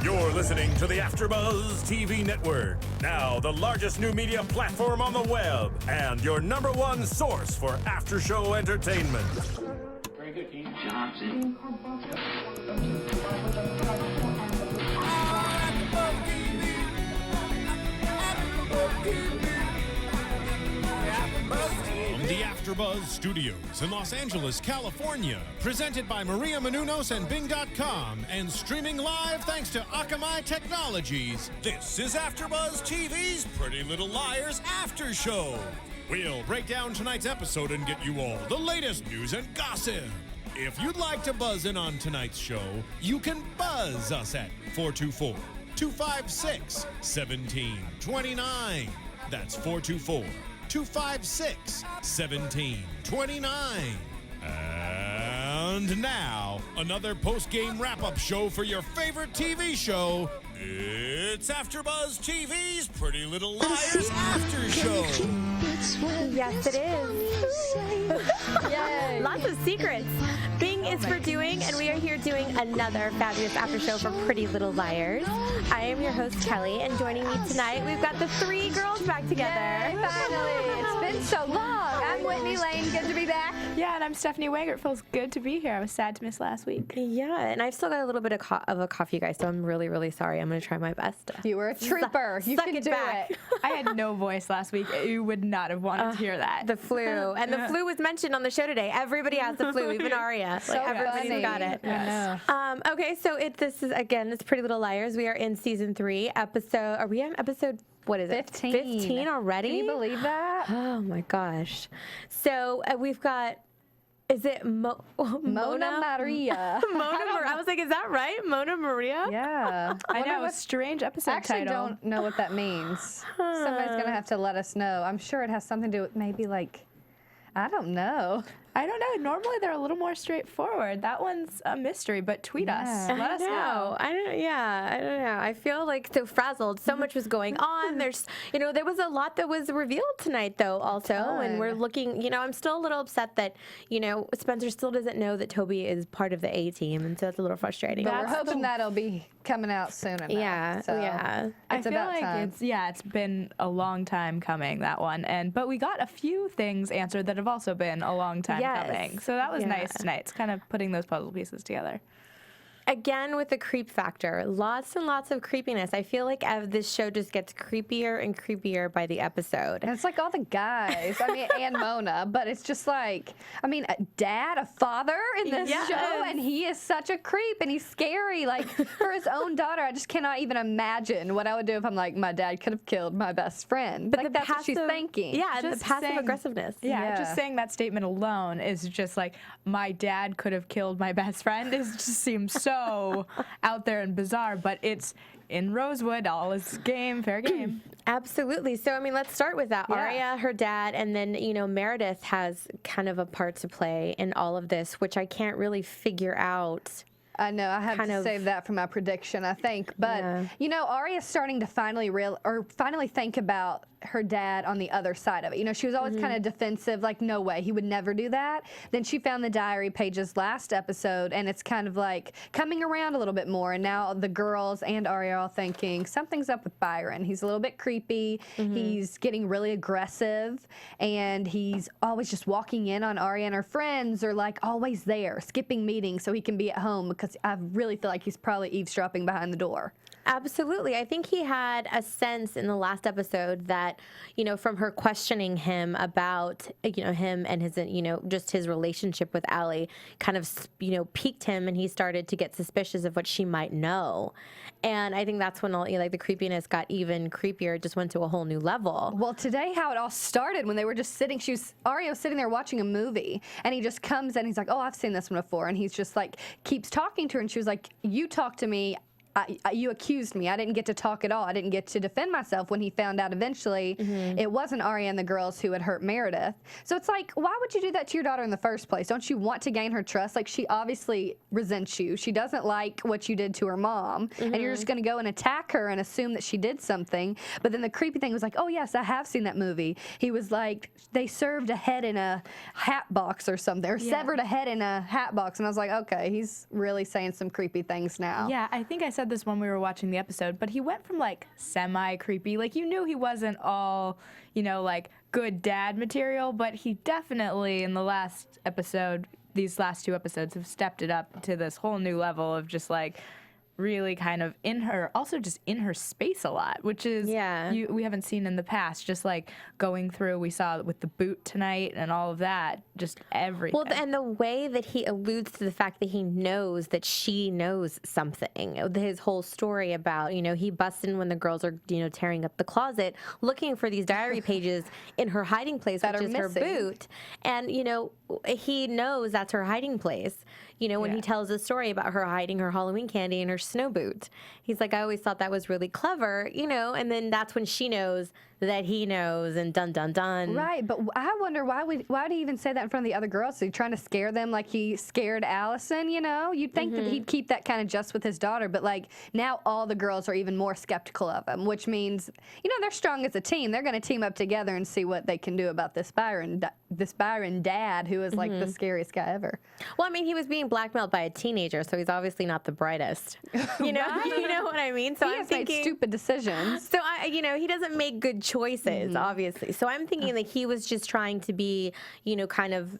You're listening to the AfterBuzz TV network, now the largest new media platform on the web, and your #1 source for after-show entertainment. Very good, Keith Johnson. From the AfterBuzz Studios in Los Angeles, California, presented by Maria Menounos and Bing.com, and streaming live thanks to Akamai Technologies, this is AfterBuzz TV's Pretty Little Liars After Show. We'll break down tonight's episode and get you all the latest news and gossip. If you'd like to buzz in on tonight's show, you can buzz us at 424-256-1729. That's 424-256-1729. And now, another post-game wrap-up show for your favorite TV show. It's AfterBuzz TV's Pretty Little Liars After Show. Yes, it is. Yay. Lots of secrets. Bing is for doing, and we are here doing another fabulous after show for Pretty Little Liars. I am your host, Kelly, and joining me tonight, we've got the three girls back together. Yay, finally. It's been so long. I'm Whitney Lane. Good to be back. Yeah, and I'm Stephanie Wager. It feels good to be here. I was sad to miss last week. Yeah, and I've still got a little bit of a cough, you guys, so I'm really, really sorry. I'm going to try my best. You were a trooper. You suck can it do back. it. I had no voice last week. You would not have wanted to hear that. The flu. And the flu was mentioned on the show today. Everybody has the flu, even Aria. So everybody's funny. got it. I know. Okay, so this is, again, it's Pretty Little Liars. We are in season 3, are we on episode, what is it? 15. 15 already? Can you believe that? Oh my gosh. So we've got, is it Mona-Maria. I was like, is that right? Mona-Maria? Yeah. I know, a strange episode I actually title. don't know what that means. Somebody's going to have to let us know. I'm sure it has something to do with maybe like, I don't know. I don't know. Normally they're a little more straightforward. That one's a mystery, but tweet us. Let us know. I don't know. I feel like so frazzled. So much was going on. There was a lot that was revealed tonight, though, also. And we're looking, I'm still a little upset that, Spencer still doesn't know that Toby is part of the A team. And so that's a little frustrating. But we're hoping that'll be coming out soon enough. Yeah, so yeah. I It's feel about like time. it's been a long time coming, that one. But we got a few things answered that have also been a long time coming. So that was nice tonight. It's kind of putting those puzzle pieces together. Again, with the creep factor, lots and lots of creepiness. I feel like this show just gets creepier and creepier by the episode. And it's like all the guys, and Mona, but it's just like, a dad, a father in this show, and he is such a creep, and he's scary. Like, for his own daughter, I just cannot even imagine what I would do if I'm like, my dad could have killed my best friend. But like, that's what she's thinking. Yeah, Just the passive saying- aggressiveness. Yeah, just saying that statement alone is just like, my dad could have killed my best friend. It just seems so out there and bizarre, but it's in Rosewood, all is fair game. Absolutely. So, let's start with that. Yeah. Aria, her dad, and then, Meredith has kind of a part to play in all of this, which I can't really figure out. I know. I have to save that for my prediction, I think. But, Aria's starting to finally think about her dad on the other side of it. She was always kind of defensive, like, no way, he would never do that. Then she found the diary Paige's last episode, and it's kind of like coming around a little bit more. And now the girls and Aria are all thinking something's up with Byron. He's a little bit creepy. He's getting really aggressive, and he's always just walking in on Aria and her friends, or like always there, skipping meetings so he can be at home, because I really feel like he's probably eavesdropping behind the door. Absolutely. I think he had a sense in the last episode that, from her questioning him about, him and his, just his relationship with Allie kind of, piqued him, and he started to get suspicious of what she might know. And I think that's when the creepiness got even creepier. It just went to a whole new level. Well, today how it all started when they were just sitting, Aria was sitting there watching a movie, and he just comes in, he's like, oh, I've seen this one before. And he's just like, keeps talking to her, and she was like, you talk to me. You accused me. I didn't get to talk at all. I didn't get to defend myself when he found out eventually it wasn't Aria and the girls who had hurt Meredith. So it's like, why would you do that to your daughter in the first place? Don't you want to gain her trust? Like, she obviously resents you. She doesn't like what you did to her mom. And you're just going to go and attack her and assume that she did something. But then the creepy thing was like, oh, yes, I have seen that movie. He was like, they served a head in a hat box or something, or severed a head in a hat box. And I was like, okay, he's really saying some creepy things now. Yeah, I think I said said this when we were watching the episode, but he went from like semi-creepy, like you knew he wasn't all, like good dad material, but he definitely in the last episode, these last 2 episodes have stepped it up to this whole new level of just like really kind of in her space a lot, which is we haven't seen in the past. Just like going through, we saw with the boot tonight and all of that, just everything. Well, and the way that he alludes to the fact that he knows that she knows something. His whole story about, he busts in when the girls are, tearing up the closet, looking for these diary pages in her hiding place, which is her boot. And, he knows that's her hiding place. When he tells a story about her hiding her Halloween candy in her snow boot. He's like, I always thought that was really clever, and then that's when she knows that he knows, and dun dun dun. Right, but I wonder why do you even say that in front of the other girls? So you're trying to scare them like he scared Allison, You'd think that he'd keep that kind of just with his daughter, but like now all the girls are even more skeptical of him, which means, they're strong as a team. They're going to team up together and see what they can do about this Byron dad who is like the scariest guy ever. Well, I mean, he was being blackmailed by a teenager, so he's obviously not the brightest. You know what I mean? So he has made stupid decisions. So he doesn't make good choices, obviously. So I'm thinking that he was just trying to be, kind of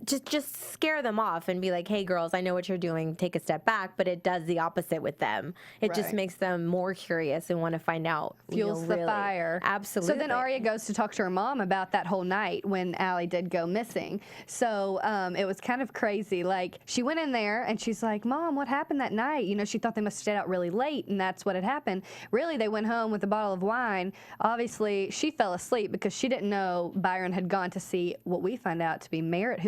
just scare them off and be like, hey, girls, I know what you're doing. Take a step back. But it does the opposite with them. It just makes them more curious and want to find out. Fuels the fire. Absolutely. So then Aria goes to talk to her mom about that whole night when Allie did go missing. So it was kind of crazy. Like, she went in there and she's like, Mom, what happened that night? She thought they must have stayed out really late, and that's what had happened. Really, they went home with a bottle of wine. Obviously, she fell asleep because she didn't know Byron had gone to see what we find out to be Meredith.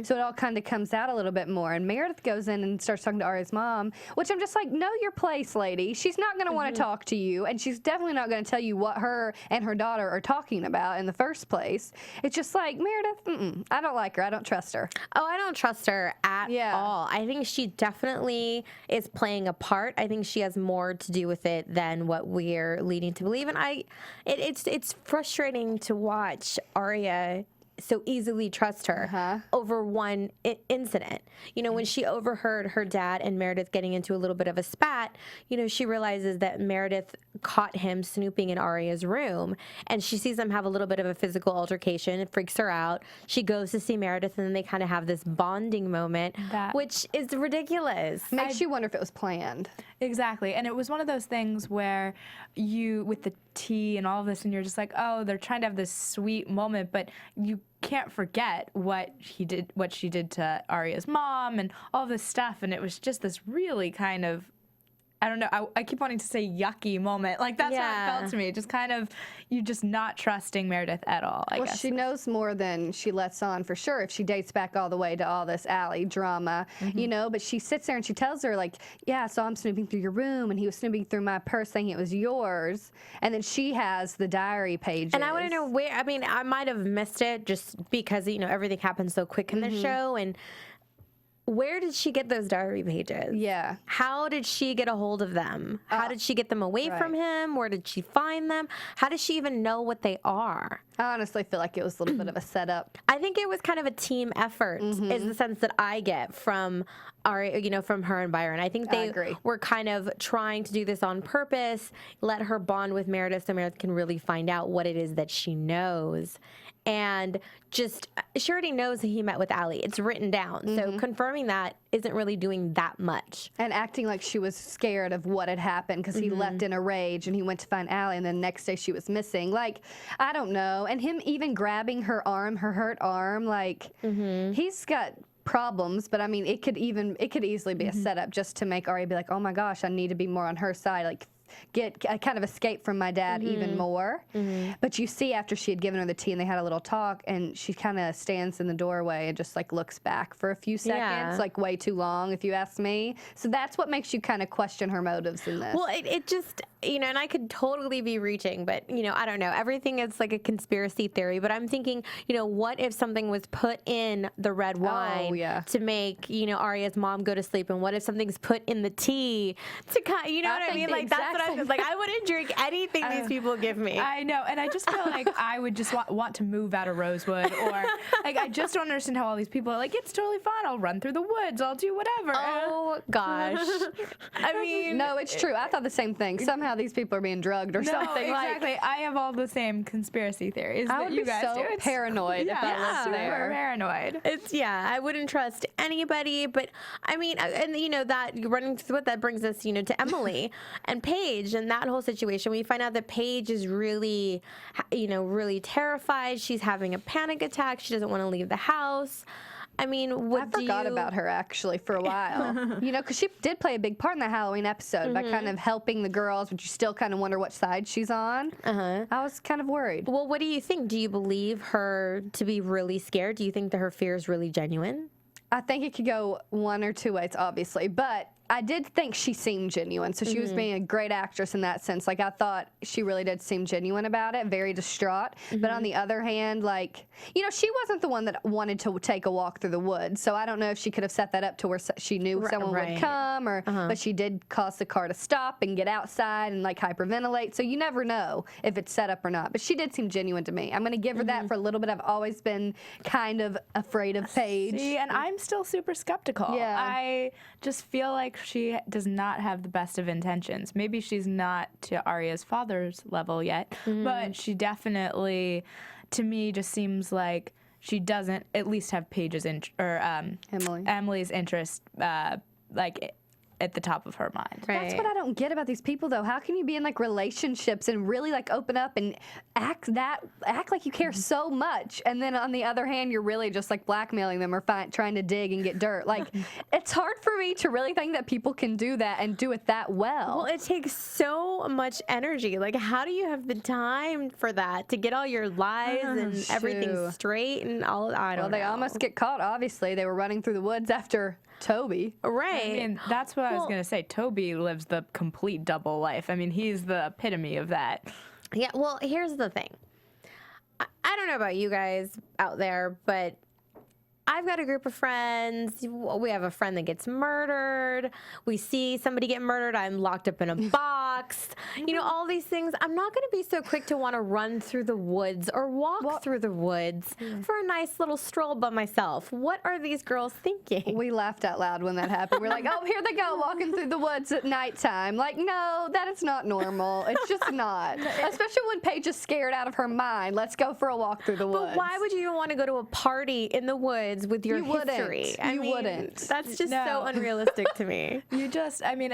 So it all kind of comes out a little bit more. And Meredith goes in and starts talking to Aria's mom, which I'm just like, know your place, lady. She's not going to want to talk to you, and she's definitely not going to tell you what her and her daughter are talking about in the first place. It's just like, Meredith, I don't like her. I don't trust her. Oh, I don't trust her at all. I think she definitely is playing a part. I think she has more to do with it than what we're leading to believe. And it's frustrating to watch Aria so easily trust her over one incident. When she overheard her dad and Meredith getting into a little bit of a spat, she realizes that Meredith caught him snooping in Aria's room, and she sees them have a little bit of a physical altercation. It freaks her out. She goes to see Meredith, and then they kind of have this bonding moment, which is ridiculous. Makes you wonder if it was planned. Exactly. And it was one of those things where with the tea and all of this, and you're just like, oh, they're trying to have this sweet moment, but you can't forget what she did to Aria's mom and all this stuff. And it was just this really kind of, I don't know, I keep wanting to say yucky moment. Like, that's how it felt to me. Just kind of, you just not trusting Meredith at all, I guess. She knows more than she lets on, for sure, if she dates back all the way to all this Allie drama, but she sits there and she tells her, like, yeah, so I'm snooping through your room, and he was snooping through my purse saying it was yours, and then she has the diary pages. And I want to know where, I might have missed it just because, everything happened so quick in the show, and where did she get those diary pages? Yeah. How did she get a hold of them? How did she get them away from him? Where did she find them? How does she even know what they are? I honestly feel like it was a little bit of a setup. I think it was kind of a team effort, is the sense that I get from from her and Byron. I think they were kind of trying to do this on purpose, let her bond with Meredith so Meredith can really find out what it is that she knows. And she already knows that he met with Allie. It's written down. So confirming that isn't really doing that much. And acting like she was scared of what had happened because he left in a rage and he went to find Allie, and then the next day she was missing. Like, I don't know. And him even grabbing her arm, her hurt arm, like, he's got problems, but I mean, it could easily be a setup just to make Aria be like, oh my gosh, I need to be more on her side. Like, get kind of escape from my dad even more. But you see after she had given her the tea and they had a little talk, and she kind of stands in the doorway and just like looks back for a few seconds, like way too long if you ask me. So that's what makes you kind of question her motives in this. Well, it just, and I could totally be reaching, but, I don't know. Everything is like a conspiracy theory, but I'm thinking, what if something was put in the red wine to make, Aria's mom go to sleep, and what if something's put in the tea to kind, what I mean? Like, that's what I was like. I wouldn't drink anything these people give me. I know, and I just feel like I would just want to move out of Rosewood, or like I just don't understand how all these people are like, it's totally fine. I'll run through the woods. I'll do whatever. Oh, Oh gosh. I mean, No, it's true. I thought the same thing. Somehow these people are being drugged or No, something. exactly. Like, I have all the same conspiracy theories I that would you be guys so do. It's- paranoid if I yeah, lived super there. paranoid. it's I wouldn't trust anybody. But I mean, and that running through what that brings us, to Emily and Paige and that whole situation. We find out that Paige is really, really terrified. She's having a panic attack. She doesn't want to leave the house. I mean, I forgot about her actually for a while. Because she did play a big part in the Halloween episode by kind of helping the girls, but you still kind of wonder what side she's on. I was kind of worried. Well, what do you think? Do you believe her to be really scared? Do you think that her fear is really genuine? I think it could go one or two ways, obviously, but I did think she seemed genuine. So she was being a great actress in that sense. Like, I thought she really did seem genuine about it, very distraught. But on the other hand, like, she wasn't the one that wanted to take a walk through the woods. So I don't know if she could have set that up to where she knew someone would come, or but she did cause the car to stop and get outside and like hyperventilate. So you never know if it's set up or not. But she did seem genuine to me. I'm going to give her that for a little bit. I've always been kind of afraid of Paige. See, and I'm still super skeptical. Yeah. I just feel like she does not have the best of intentions. Maybe she's not to Aria's father's level yet, but she definitely, to me, just seems like she doesn't at least have Paige's Emily's interest, at the top of her mind. Right. That's what I don't get about these people, though. How can you be in like relationships and really like open up and act like you care so much, and then on the other hand, you're really just like blackmailing them or trying to dig and get dirt? Like, it's hard for me to really think that people can do that and do it that well. Well, it takes so much energy. Like, how do you have the time for that to get all your lies and everything straight and all? I don't know. Well, they almost get caught. Obviously, they were running through the woods after Toby. Right. I mean, that's what I was going to say. Toby lives the complete double life. I mean, he's the epitome of that. Yeah, well, here's the thing. I don't know about you guys out there, but I've got a group of friends. We have a friend that gets murdered. We see somebody get murdered. I'm locked up in a box. All these things. I'm not going to be so quick to want to run through the woods or walk through the woods for a nice little stroll by myself. What are these girls thinking? We laughed out loud when that happened. We're like, oh, here they go walking through the woods at nighttime. Like, no, that is not normal. It's just not. Especially when Paige is scared out of her mind. Let's go for a walk through the woods. But why would you even want to go to a party in the woods with your You wouldn't. history? You wouldn't. That's just No. so unrealistic to me.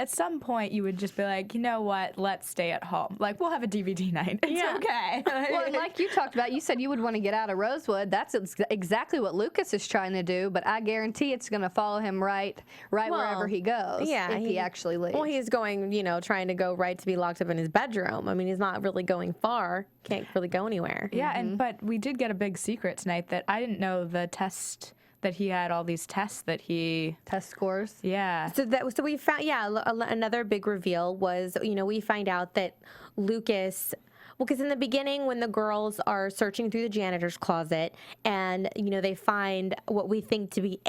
At some point, you would just be like, you know what? Let's stay at home. Like, we'll have a DVD night. It's okay. Well, and like you talked about, you said you would want to get out of Rosewood. That's exactly what Lucas is trying to do, but I guarantee it's going to follow him right wherever he goes. Yeah, if he actually leaves. Well, he's going, trying to go right to be locked up in his bedroom. I mean, he's not really going far. Can't really go anywhere. Yeah, but we did get a big secret tonight that I didn't know the test that he had all these tests that he test scores. Yeah. So we found another big reveal was we find out that Lucas. Well, because in the beginning, when the girls are searching through the janitor's closet and, they find what we think to be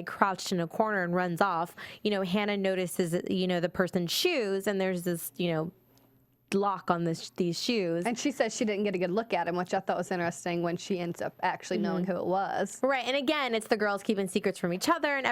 crouched in a corner and runs off, Hanna notices, the person's shoes, and there's this, lock on these shoes. And she says she didn't get a good look at him, which I thought was interesting when she ends up actually knowing who it was. Right. And again, it's the girls keeping secrets from each other, and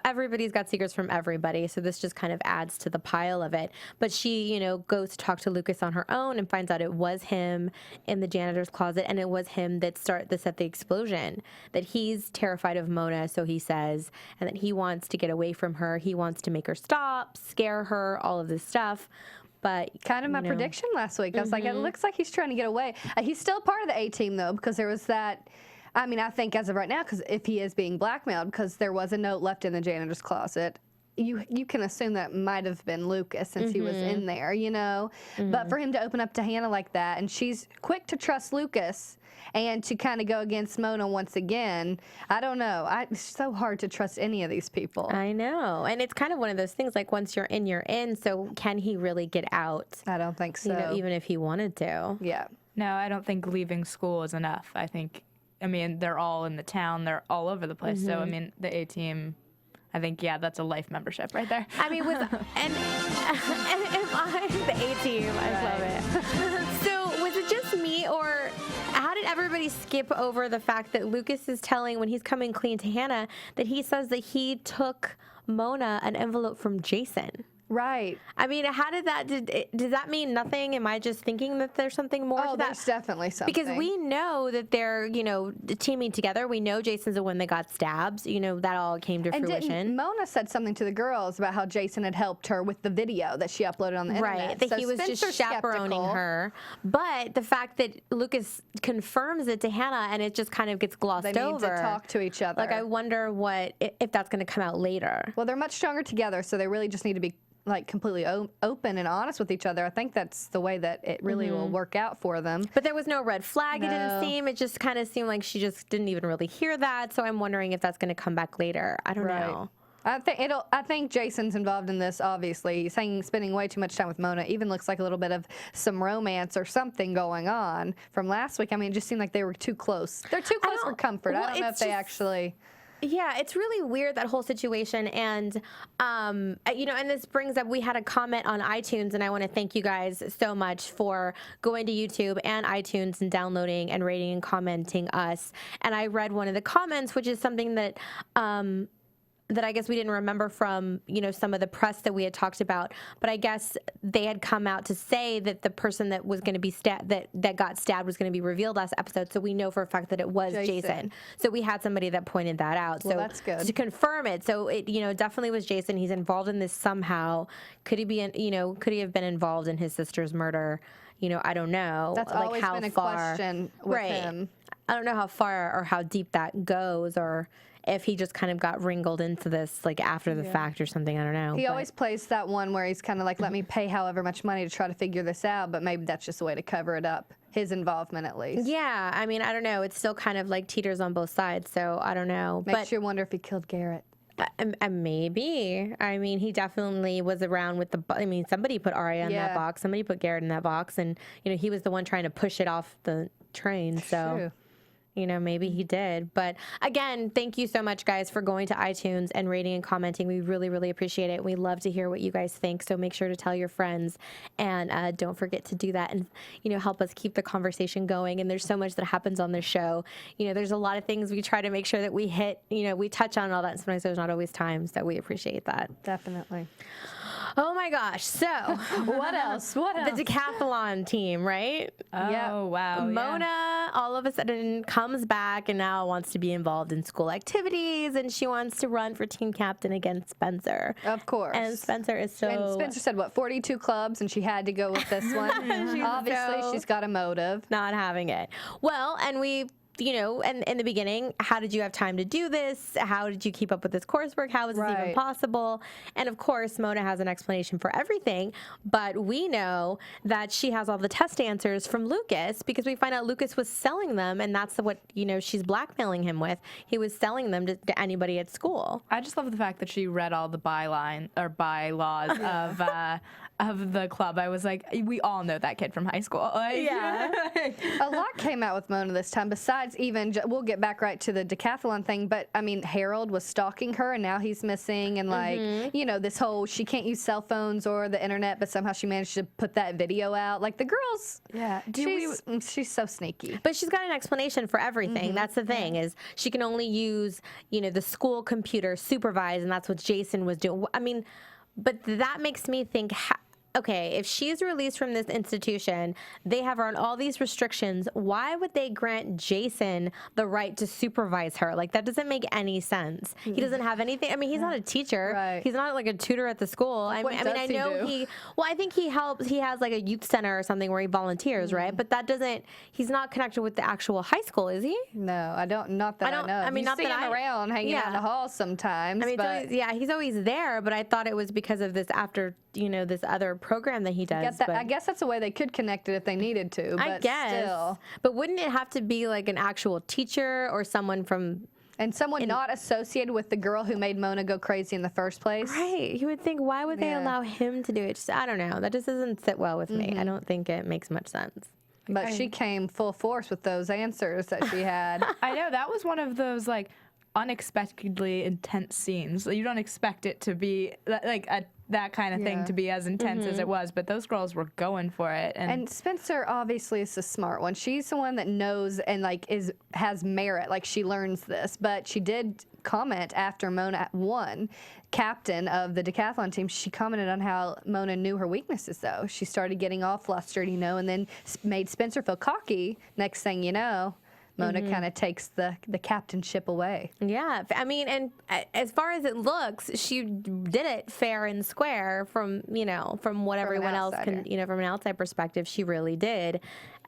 everybody's got secrets from everybody. So this just kind of adds to the pile of it. But she, goes to talk to Lucas on her own and finds out it was him in the janitor's closet, and it was him that set the explosion. That he's terrified of Mona, so he says, and that he wants to get away from her. He wants to make her stop, scare her, all of this stuff. But kind of my prediction last week. I was like, it looks like he's trying to get away. He's still part of the A-team, though, because there was that. I mean, I think as of right now, because if he is being blackmailed, because there was a note left in the janitor's closet, you can assume that might have been Lucas since he was in there, But for him to open up to Hanna like that, and she's quick to trust Lucas and to kind of go against Mona once again, I don't know. It's so hard to trust any of these people. I know. And it's kind of one of those things, like once you're in, you're in. So can he really get out? I don't think so. Even if he wanted to. Yeah. No, I don't think leaving school is enough. They're all in the town. They're all over the place. So, the A-team, I think, that's a life membership right there. I mean, and if I'm the A-team, I love it. So was it just me, or how did everybody skip over the fact that Lucas is telling, when he's coming clean to Hanna, that he says that he took Mona an envelope from Jason? Right. I mean, how did that, does that mean nothing? Am I just thinking that there's something more to that? There's definitely something. Because we know that they're, teaming together. We know Jason's the one that got stabbed. That all came to fruition. Mona said something to the girls about how Jason had helped her with the video that she uploaded on the internet. Right, that he was just chaperoning her. But the fact that Lucas confirms it to Hanna and it just kind of gets glossed over. They need to talk to each other. Like, I wonder if that's going to come out later. Well, they're much stronger together, so they really just need to be completely open and honest with each other. I think that's the way that it really will work out for them. But there was no red flag, it didn't seem. It just kind of seemed like she just didn't even really hear that. So I'm wondering if that's going to come back later. I don't know. I think Jason's involved in this, obviously. He's spending way too much time with Mona. Even looks like a little bit of some romance or something going on from last week. I mean, it just seemed like they were too close. They're too close for comfort. I don't know if they actually... Yeah, it's really weird, that whole situation. And, and this brings up, we had a comment on iTunes, and I want to thank you guys so much for going to YouTube and iTunes and downloading and rating and commenting us. And I read one of the comments, which is something that, that I guess we didn't remember from, some of the press that we had talked about. But I guess they had come out to say that the person that was going to be that got stabbed was going to be revealed last episode. So we know for a fact that it was Jason. So we had somebody that pointed that out. Well, so that's good. To confirm it. So it, definitely was Jason. He's involved in this somehow. Could he be, could he have been involved in his sister's murder? I don't know. That's always been a question with him. I don't know how far or how deep that goes, or if he just kind of got wrinkled into this after the fact or something. I don't know. He always plays that one where he's kind of like, let me pay however much money to try to figure this out, but maybe that's just a way to cover it up. His involvement, at least. Yeah, I mean, I don't know. It's still kind of teeters on both sides, so I don't know. Makes you wonder if he killed Garrett. Maybe. I mean, he definitely was around with somebody put Aria in that box. Somebody put Garrett in that box, and, he was the one trying to push it off the train, so... True. Maybe he did. But again, thank you so much, guys, for going to iTunes and rating and commenting. We really, really appreciate it. We love to hear what you guys think. So make sure to tell your friends, and don't forget to do that, and, help us keep the conversation going. And there's so much that happens on this show. There's a lot of things we try to make sure that we hit, we touch on all that. And sometimes there's not always time, so we appreciate that. Definitely. Oh my gosh. So what else? What else? The decathlon team, right? Oh, wow. Mona all of a sudden comes back and now wants to be involved in school activities, and she wants to run for team captain against Spencer. Of course. And Spencer is so... And Spencer said, 42 clubs, and she had to go with this one. Obviously, she's got a motive. Not having it. Well, and we... and in the beginning, how did you have time to do this? How did you keep up with this coursework? How was this even possible? And of course, Mona has an explanation for everything, but we know that she has all the test answers from Lucas, because we find out Lucas was selling them, and that's what, she's blackmailing him with. He was selling them to anybody at school. I just love the fact that she read all the bylaws of the club. I was like, we all know that kid from high school. A lot came out with Mona this time, besides even, we'll get back right to the decathlon thing, but I mean, Harold was stalking her, and now he's missing, and this whole, she can't use cell phones or the internet, but somehow she managed to put that video out. The girls, she's so sneaky. But she's got an explanation for everything. That's the thing, is she can only use, the school computer supervised, and that's what Jason was doing. I mean, but that makes me think, okay, if she's released from this institution, they have her on all these restrictions. Why would they grant Jason the right to supervise her? That doesn't make any sense. He doesn't have anything. I mean, he's not a teacher. Right. He's not a tutor at the school. I think he helps. He has a youth center or something where he volunteers, right? But that doesn't, he's not connected with the actual high school, is he? No, I don't, not that I know. I mean, you see him around hanging out in the hall sometimes. I mean, he's always there, but I thought it was because of this this other program that he does. I guess that's a way they could connect it if they needed to. But I guess. Still. But wouldn't it have to be an actual teacher or someone from... And someone not associated with the girl who made Mona go crazy in the first place? Right. You would think, why would they allow him to do it? I don't know. That just doesn't sit well with me. I don't think it makes much sense. But she came full force with those answers that she had. I know. That was one of those, unexpectedly intense scenes. You don't expect it to be that kind of thing to be as intense as it was, but those girls were going for it. And Spencer obviously is the smart one. She's the one that knows and has merit. She learns this, but she did comment after Mona won, captain of the decathlon team. She commented on how Mona knew her weaknesses, though. She started getting all flustered, you know, and then made Spencer feel cocky. Next thing you know, Mona kind of takes the captainship away. Yeah, I mean, and as far as it looks, she did it fair and square from, you know, from what everyone else can, you know, from an outside perspective, she really did.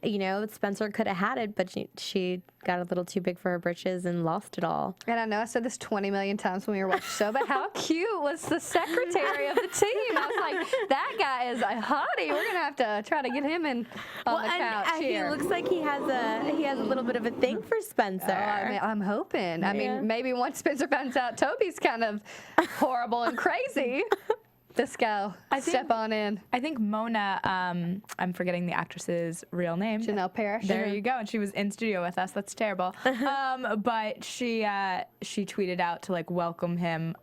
You know, Spencer could have had it, but she got a little too big for her britches and lost it all. And I know I said this 20 million times when we were watching the show, but how cute was the secretary of the team? I was like, that guy is a hottie. We're gonna have to try to get him in on the couch here. He looks like he has a little bit of a thing for Spencer. Oh, I mean, I'm hoping. I mean, maybe once Spencer finds out Toby's kind of horrible and crazy, this guy will step on in. I think Mona, I'm forgetting the actress's real name. Janelle Parrish. There you go. And she was in studio with us. That's terrible. But she tweeted out to like welcome him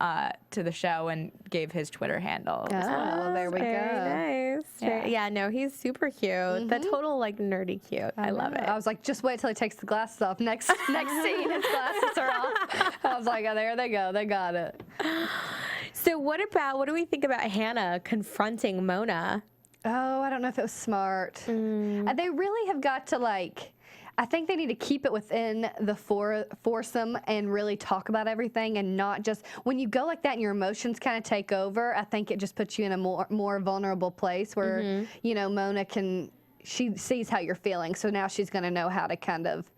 to the show and gave his Twitter handle. as well. Oh, there we go. Very nice. Yeah, no, he's super cute. The total like nerdy cute. I love it. I was like, just wait till he takes the glasses off. Next scene, his glasses are off. I was like, oh, there they go. They got it. So what do we think about Hanna confronting Mona? Oh, I don't know if it was smart. They really have got to like, I think they need to keep it within the foursome and really talk about everything and not just, when you go like that and your emotions kind of take over, I think it just puts you in a more vulnerable place where, you know, Mona she sees how you're feeling, so now she's going to know how to kind of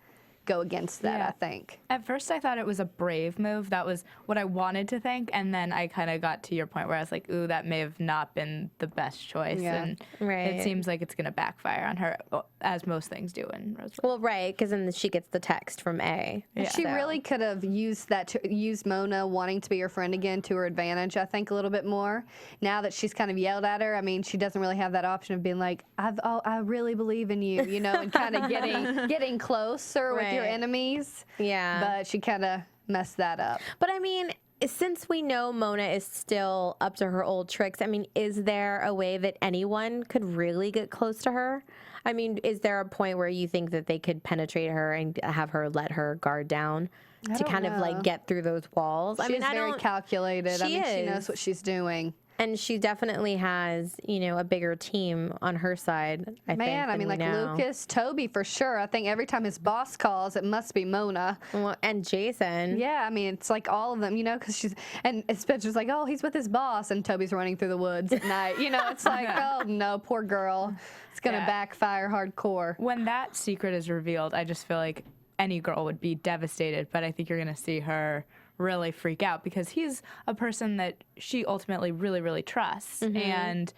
go against that, I think. At first I thought it was a brave move. That was what I wanted to think, and then I kind of got to your point where I was like, ooh, that may have not been the best choice. And it seems like it's going to backfire on her, as most things do in Rosewood. Well, right, because then she gets the text from A. She really could have used that to use Mona wanting to be her friend again to her advantage, I think, a little bit more. Now that she's kind of yelled at her, I mean, she doesn't really have that option of being like, I really believe in you, you know, and kind of getting closer with your enemies. Yeah. But she kind of messed that up. But I mean, since we know Mona is still up to her old tricks, I mean, is there a way that anyone could really get close to her? I mean, is there a point where you think that they could penetrate her and have her let her guard down to kind of like get through those walls? She's very calculated. She knows what she's doing. And she definitely has, you know, a bigger team on her side, I think. I mean, like Lucas, Toby for sure. I think every time his boss calls, it must be Mona. Well, and Jason. Yeah, I mean, it's like all of them, you know, because and Spencer's like, oh, he's with his boss, and Toby's running through the woods at night. You know, it's like, oh, no, poor girl. It's going to backfire hardcore. When that secret is revealed, I just feel like any girl would be devastated, but I think you're going to see her really freak out because he's a person that she ultimately really, really trusts, and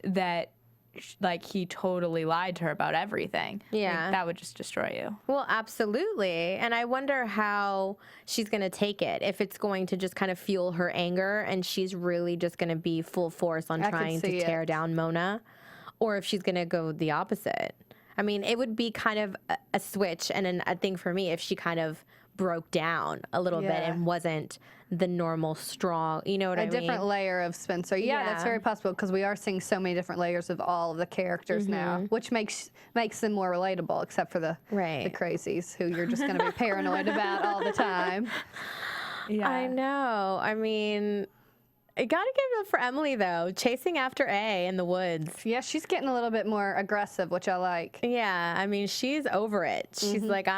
that like he totally lied to her about everything. Yeah. Like, that would just destroy you. Well, absolutely. And I wonder how she's going to take it, if it's going to just kind of fuel her anger and she's really just going to be full force on trying to tear down Mona, or if she's going to go the opposite. I mean, it would be kind of a switch and a thing for me if she kind of broke down a little bit and wasn't the normal strong, you know what I mean? A different layer of Spencer. Yeah, that's very possible because we are seeing so many different layers of all of the characters now, which makes them more relatable, except for the crazies who you're just going to be paranoid about all the time. Yeah. I know. I mean, I gotta give it up for Emily though, chasing after A in the woods. Yeah, she's getting a little bit more aggressive, which I like. Yeah, I mean, she's over it. She's like,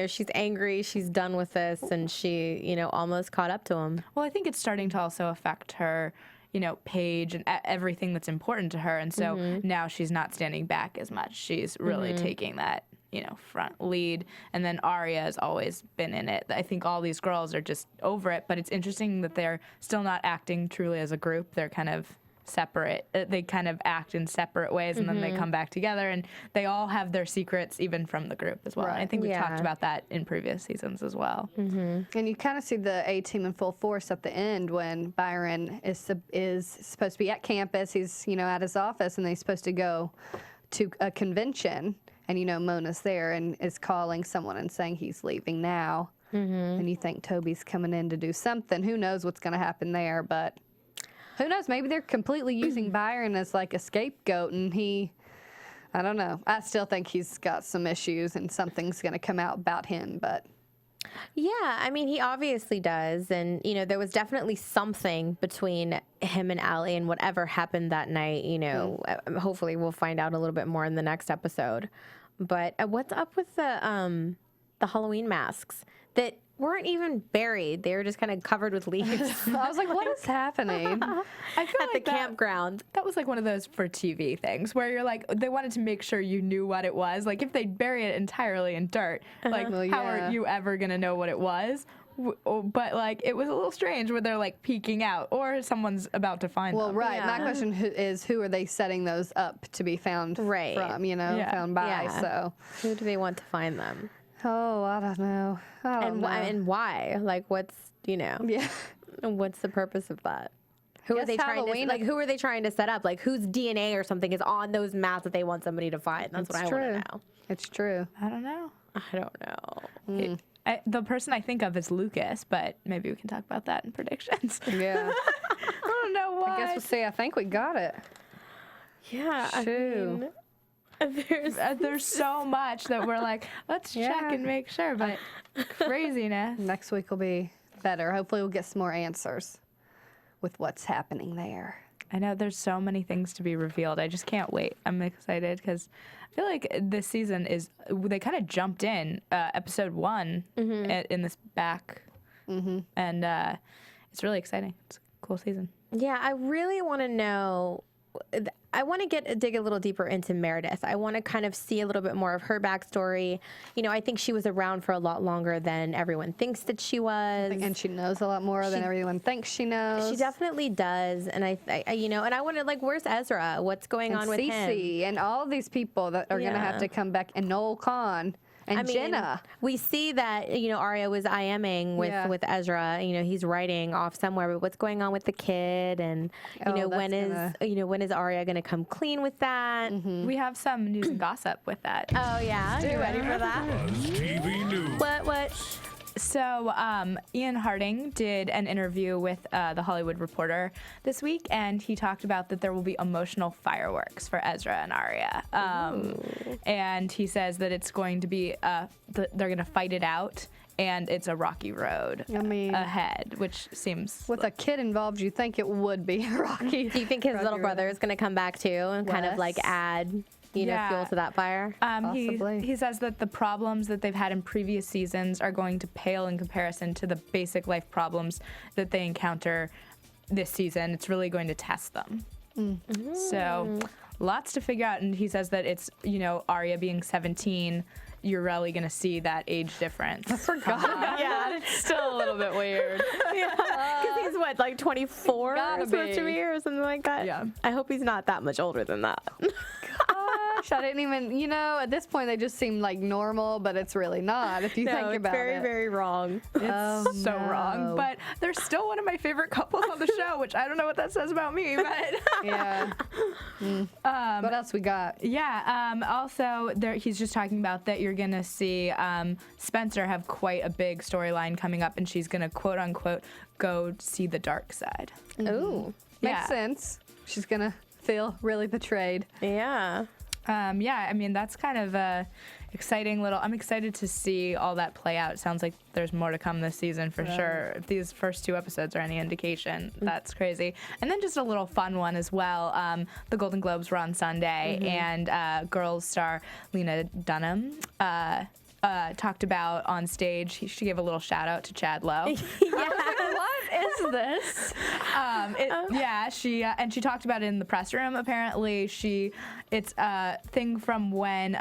she's angry, she's done with this, and she, you know, almost caught up to him. Well, I think it's starting to also affect her, you know, Paige and everything that's important to her, and so now she's not standing back as much. She's really taking that, you know, front lead. And then Aria has always been in it. I think all these girls are just over it, but it's interesting that they're still not acting truly as a group. They're kind of separate. They kind of act in separate ways, and then they come back together, and they all have their secrets even from the group as well. And I think we've talked about that in previous seasons as well. And you kind of see the A team in full force at the end when Byron is supposed to be at campus. He's, you know, at his office, and he's supposed to go to a convention. And, you know, Mona's there and is calling someone and saying he's leaving now. And you think Toby's coming in to do something. Who knows what's going to happen there, but who knows? Maybe they're completely using Byron as like a scapegoat, and I don't know. I still think he's got some issues and something's going to come out about him, but Yeah, I mean, he obviously does. And, you know, there was definitely something between him and Allie and whatever happened that night. You know, hopefully we'll find out a little bit more in the next episode. But what's up with the Halloween masks that weren't even buried? They were just kind of covered with leaves. I was like, what is happening? I feel At like the campground. That was like one of those for TV things where you're like, they wanted to make sure you knew what it was. Like if they bury it entirely in dirt, like Well, how yeah. are you ever gonna know what it was? But like it was a little strange where they're like peeking out or someone's about to find Well, them. right. Yeah. My question is, who are they setting those up to be found Right. from? You know, Yeah. found by. Yeah. So, Who do they want to find them? oh, I don't know. And why? Like, what's, you know, Yeah. what's the purpose of that? Who are Guess they trying Halloween- to, like, who are they trying to set up? Like, whose DNA or something is on those masks that they want somebody to find? That's what I want to know. It's true. I don't know. I don't know. The person I think of is Lucas, but maybe we can talk about that in predictions. Yeah. I don't know why. I guess we'll see. I think we got it. Yeah, True. I mean, There's so much that we're like, let's check Yeah. and make sure, but craziness. Next week will be better. Hopefully, we'll get some more answers with what's happening there. I know there's so many things to be revealed. I just can't wait. I'm excited because I feel like this season they kind of jumped in episode 1 in this back, and it's really exciting. It's a cool season. yeah, I really want to know. I want to dig a little deeper into Meredith. I want to kind of see a little bit more of her backstory. You know, I think she was around for a lot longer than everyone thinks that she was. And she knows a lot more than everyone thinks she knows. She definitely does, and I you know, and I wanted, like, where's Ezra? What's going on with him? Cece and all these people that are going to have Yeah. to come back, and Noel Khan and I mean, Jenna. we see that, you know, Aria was IMing Yeah. with Ezra. You know, he's writing off somewhere, but what's going on with the kid? And you Oh, know, that's when is Aria going to come clean with that? We have some news and gossip with that. Oh yeah, you ready for that? Buzz TV News. What? So, Ian Harding did an interview with the Hollywood Reporter this week, and he talked about that there will be emotional fireworks for Ezra and Aria. And he says that it's going to be, they're going to fight it out, and it's a rocky road I mean- ahead, which seems... With a kid involved, you think it would be Rocky. Do you think his little Rocky brother is going to come back too and kind of like Wes. add, you know, Yeah. fuel to that fire? Possibly. He says that the problems that they've had in previous seasons are going to pale in comparison to the basic life problems that they encounter this season. It's really going to test them. So lots to figure out. And he says that it's, you know, Aria being 17, you're really going to see that age difference. I forgot. Yeah, it's still a little bit weird. Yeah, because he's what, like 24 Gotta supposed to be. be or something like that. Yeah. I hope he's not that much older than that. Gosh, I didn't even, you know, at this point they just seem like normal, but it's really not if you No, think it's about very, it. very wrong. It's so no. wrong. But they're still one of my favorite couples on the show, which I don't know what that says about me, but... Yeah. What else we got? Yeah. Also, he's just talking about that you're gonna see Spencer have quite a big storyline coming up, and she's gonna quote unquote go see the dark side. Ooh. Makes Yeah. sense. She's gonna feel really betrayed. Yeah. Yeah. I mean, that's kind of a exciting little. I'm excited to see all that play out. It sounds like there's more to come this season for sure. If these first 2 episodes are any indication, that's crazy. And then just a little fun one as well. The Golden Globes were on Sunday, and Girls star Lena Dunham talked about on stage. She gave a little shout out to Chad Lowe. What is this? Yeah, she and she talked about it in the press room. Apparently, it's a thing from when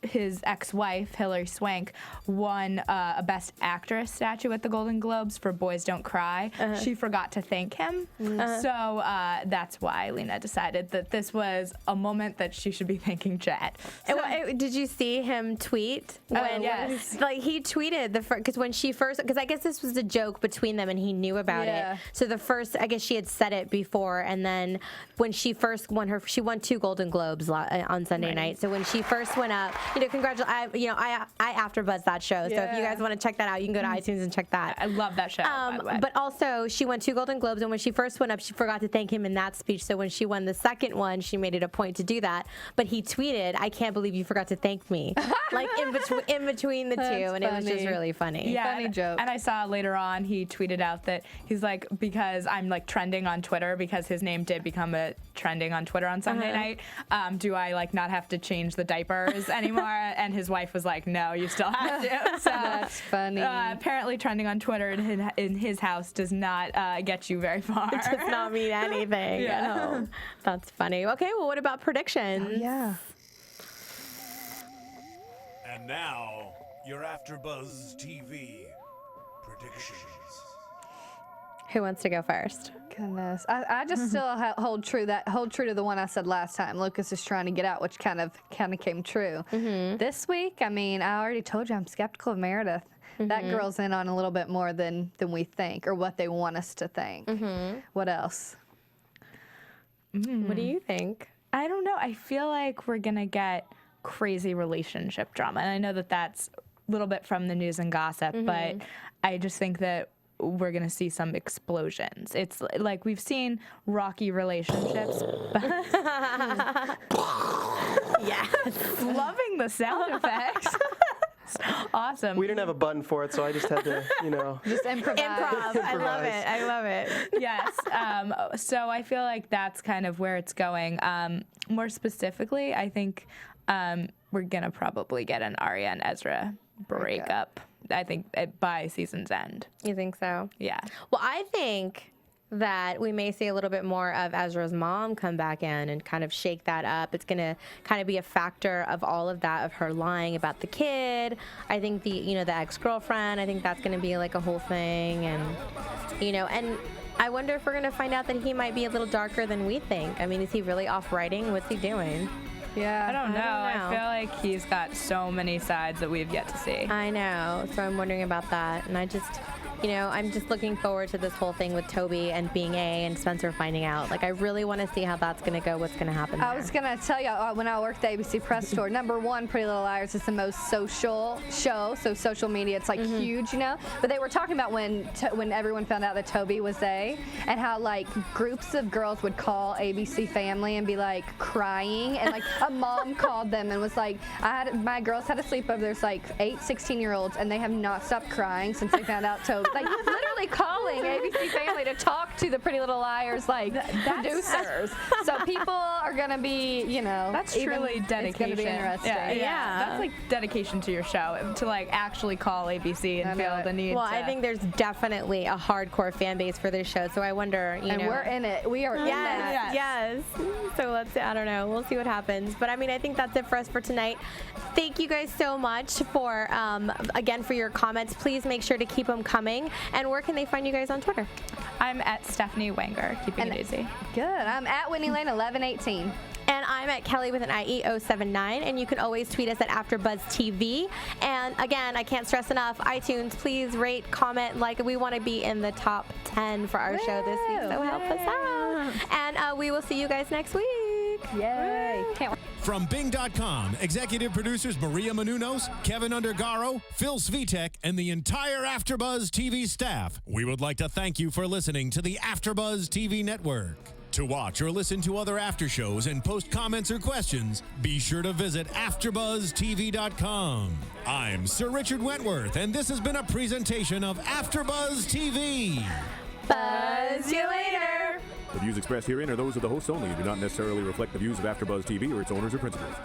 his ex-wife Hilary Swank won a Best Actress statue at the Golden Globes for Boys Don't Cry. She forgot to thank him, so that's why Lena decided that this was a moment that she should be thanking Chad. So, Did you see him tweet? yes. Like he tweeted because when she first, because I guess this was a joke between them and he knew about Yeah. it. So I guess she had said it before, and then when she first won she won 2 Golden Globes on Sunday night. So when she first went up. I AfterBuzz that show. So if you guys want to check that out, you can go to iTunes and check that. I love that show, by the way. But also, she won 2 Golden Globes, and when she first went up, she forgot to thank him in that speech. So when she won the second one, she made it a point to do that. But he tweeted, "I can't believe you forgot to thank me," like in between the two, and it was just really funny. Yeah, funny joke. And I saw later on he tweeted out that he's like, because I'm like trending on Twitter, because his name did become a trending on Twitter on Sunday night. Do I like not have to change the diapers anymore? And his wife was like, "No, you still have to." So That's funny. apparently, trending on Twitter in his house does not get you very far. It does not mean anything. Yeah. No. That's funny. Okay, well, what about predictions? Yeah. And now, your AfterBuzz TV predictions. Who wants to go first? Goodness, I just still hold true to the one I said last time. Lucas is trying to get out, which kind of came true. This week, I mean, I already told you I'm skeptical of Meredith. That girl's in on a little bit more than we think, or what they want us to think. What else? What do you think? I don't know. I feel like we're gonna get crazy relationship drama, and I know that that's a little bit from the news and gossip, but I just think that we're gonna see some explosions. It's like we've seen rocky relationships. Yes. Loving the sound effects. Awesome. We didn't have a button for it, so I just had to, Just improvise. Improv. I love it. I love it. Yes. So I feel like that's kind of where it's going. More specifically, I think we're gonna probably get an Aria and Ezra breakup. I think by season's end. You think so? Yeah. Well, I think that we may see a little bit more of Ezra's mom come back in and kind of shake that up. It's going to kind of be a factor of all of that, of her lying about the kid. I think the ex-girlfriend, I think that's going to be like a whole thing. And, and I wonder if we're going to find out that he might be a little darker than we think. I mean, is he really off writing? What's he doing? Yeah. I don't know. I feel like he's got so many sides that we've yet to see. I know. So I'm wondering about that. And I just, I'm just looking forward to this whole thing with Toby and being and Spencer finding out. Like, I really want to see how that's going to go, what's going to happen there. I was going to tell you, when I worked at ABC Press Store, number one, Pretty Little Liars is the most social show, so social media, it's like huge, But they were talking about when everyone found out that Toby was and how like groups of girls would call ABC Family and be like crying, and like a mom called them and was like, my girls had a sleepover. There's like 8 16-year-olds, and they have not stopped crying since they found out Toby. Like literally calling ABC Family to talk to the Pretty Little Liars, like producers. So people are gonna be, That's truly dedication. It's gonna be interesting. Yeah. That's like dedication to your show, to like actually call ABC and feel the need. Well, I think there's definitely a hardcore fan base for this show. So I wonder, And we're in it. We are in it. Yes. So I don't know. We'll see what happens. But I mean, I think that's it for us for tonight. Thank you guys so much for, again, for your comments. Please make sure to keep them coming. And where can they find you guys on Twitter? I'm at Stephanie Wenger, keeping it easy. Good. I'm at Whitney Lane 1118. And I'm at Kelly with an IE079, and you can always tweet us at AfterBuzz TV. And again, I can't stress enough, iTunes, please rate, comment, like. We want to be in the top 10 for our show this week, so help us out. And we will see you guys next week. Yay. Can't wait. From Bing.com, executive producers Maria Menounos, Kevin Undergaro, Phil Svitek, and the entire AfterBuzz TV staff, we would like to thank you for listening to the AfterBuzz TV network. To watch or listen to other after shows and post comments or questions, be sure to visit AfterBuzzTV.com. I'm Sir Richard Wentworth, and this has been a presentation of AfterBuzz TV. Buzz you later. The views expressed herein are those of the hosts only and do not necessarily reflect the views of AfterBuzz TV or its owners or principals.